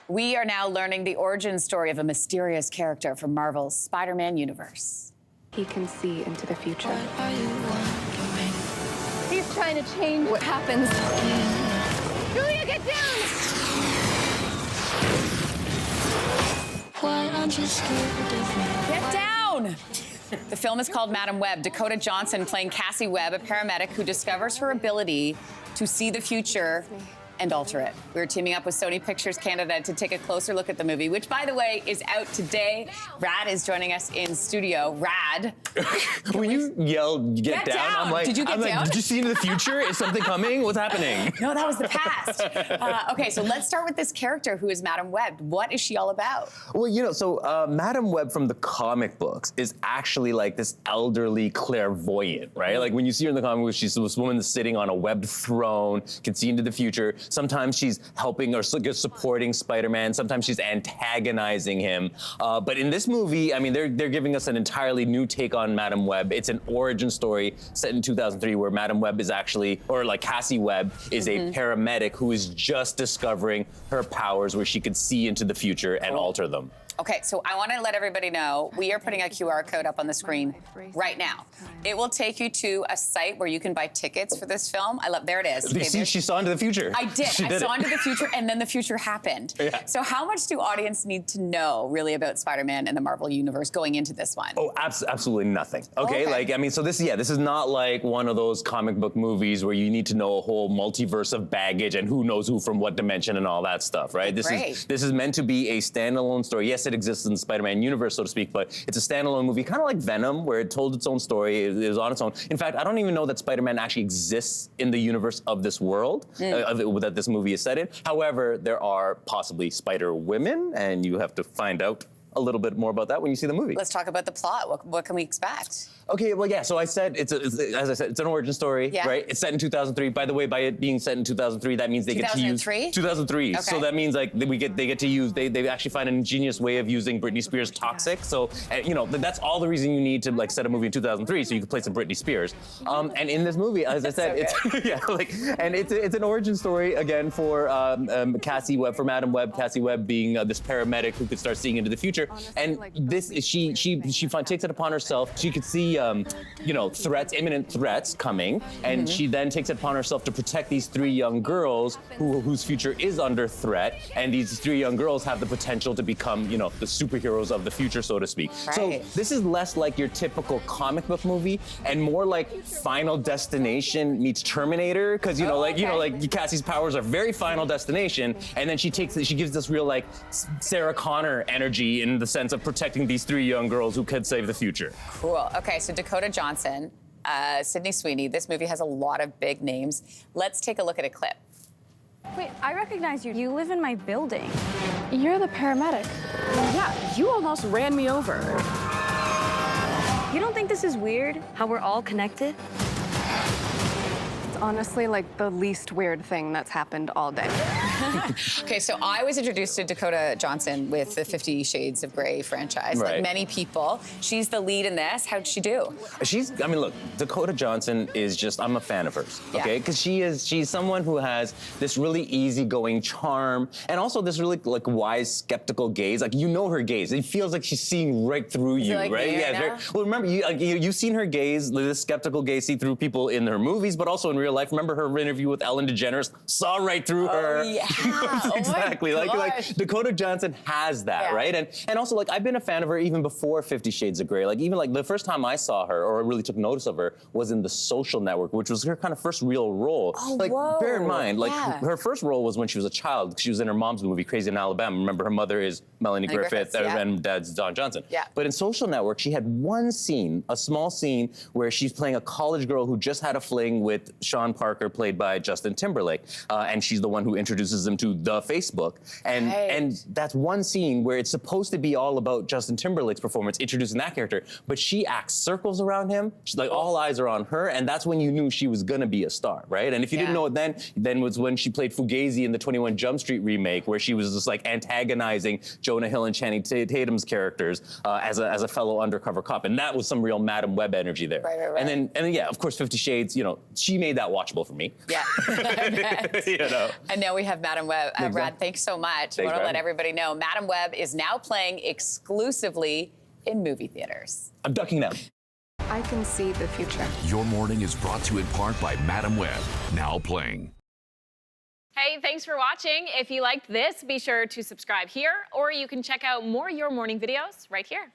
We are now learning the origin story of a mysterious character from Marvel's Spider-Man universe. He can see into the future. He's trying to change what happens. Julia, get down! Why aren't you scared of me? Get down! The film is called Madame Webb. Dakota Johnson playing Cassie Webb, a paramedic who discovers her ability to see the future and alter it. We're teaming up with Sony Pictures Canada to take a closer look at the movie, which, by the way, is out today. Rad is joining us in studio. Rad. When you yell, get down, I'm like, did you get down? Did you see into the future? Is something coming? What's happening? No, that was the past. Okay, so let's start with this character who is Madame Webb. What is she all about? Well, you know, so Madame Webb from the comic books is actually like this elderly clairvoyant, right? Like when you see her in the comic books, she's this woman that's sitting on a webbed throne, can see into the future. Sometimes she's helping or supporting Spider-Man. Sometimes she's antagonizing him. But in this movie, I mean, they're giving us an entirely new take on Madame Webb. It's an origin story set in 2003 where Madame Webb is actually, or like Cassie Webb, is a paramedic who is just discovering her powers where she could see into the future and alter them. Okay, so I want to let everybody know we are putting a QR code up on the screen right now. It will take you to a site where you can buy tickets for this film. There it is. You see, she saw into the future. I did. I saw into the future, and then the future happened. Yeah. So how much do audience need to know, really, about Spider-Man and the Marvel Universe going into this one? Oh, absolutely nothing. Okay, like, I mean, so this is not like one of those comic book movies where you need to know a whole multiverse of baggage and who knows who from what dimension and all that stuff, right? This is meant to be a standalone story. Yes, it exists in the Spider-Man universe, so to speak, but it's a standalone movie, kind of like Venom, where it told its own story, it was on its own. In fact, I don't even know that Spider-Man actually exists in the universe of this world, that this movie is set in. However, there are possibly Spider-Women, and you have to find out a little bit more about that when you see the movie. Let's talk about the plot. What can we expect? Okay, well, yeah, so I said, as I said, it's an origin story, right? It's set in 2003. By the way, by it being set in 2003, that means they get to use... 2003? Okay. So that means, like, they get to use, they actually find an ingenious way of using Britney Spears' Toxic. So, you know, that's all the reason you need to, like, set a movie in 2003, so you can play some Britney Spears. And in this movie, as I said, it's an origin story, again, for Cassie Webb, for Madame Webb, Cassie Webb being this paramedic who could start seeing into the future. And this, she takes it upon herself. She could see, you know, imminent threats coming, and she then takes it upon herself to protect these three young girls whose future is under threat, and these three young girls have the potential to become, you know, the superheroes of the future, so to speak. Right. So this is less like your typical comic book movie and more like Final Destination meets Terminator, because you know, like Cassie's powers are very Final Destination, and then she gives this real like Sarah Connor energy in the sense of protecting these three young girls who could save the future. Cool. Okay, so Dakota Johnson, Sydney Sweeney. This movie has a lot of big names. Let's take a look at a clip. Wait, I recognize you. You live in my building. You're the paramedic. Yeah, you almost ran me over. You don't think this is weird? How we're all connected? It's honestly like the least weird thing that's happened all day. Okay, so I was introduced to Dakota Johnson with the 50 Shades of Grey franchise, like many people. She's the lead in this. How'd she do? I mean, look, Dakota Johnson is just, I'm a fan of hers, okay? Because she's someone who has this really easygoing charm and also this really like wise, skeptical gaze. Like, you know her gaze. It feels like she's seeing right through you, like right? Yeah. Well, remember, you've seen her gaze, this skeptical gaze, see through people in her movies, but also in real life. Remember her interview with Ellen DeGeneres? Saw right through her. Yeah. Exactly. Oh like Dakota Johnson has that, right? And also, like, I've been a fan of her even before 50 Shades of Grey. Like, even like the first time I saw her or really took notice of her was in The Social Network, which was her kind of first real role. Oh, like, whoa. bear in mind, like her first role was when she was a child. She was in her mom's movie, Crazy in Alabama. Remember, her mother is Melanie Griffith and dad's Don Johnson. Yeah. But in Social Network, she had one scene, a small scene, where she's playing a college girl who just had a fling with Sean Parker, played by Justin Timberlake, and she's the one who introduces him to the Facebook, and that's one scene where it's supposed to be all about Justin Timberlake's performance, introducing that character, but she acts circles around him. She's like, all eyes are on her, and that's when you knew she was gonna be a star, right? And if you didn't know it then was when she played Fugazi in the 21 Jump Street remake, where she was just like antagonizing Jonah Hill and Channing Tatum's characters as a fellow undercover cop, and that was some real Madame Webb energy there. Right. And then of course, 50 Shades, you know, she made that watchable for me. Yeah. You know. And now we have Madame Webb. Brad, thanks so much. I want to let everybody know Madame Webb is now playing exclusively in movie theaters. I'm ducking now. I can see the future. Your morning is brought to you in part by Madame Webb, now playing. Hey, thanks for watching. If you liked this, be sure to subscribe here, or you can check out more Your Morning videos right here.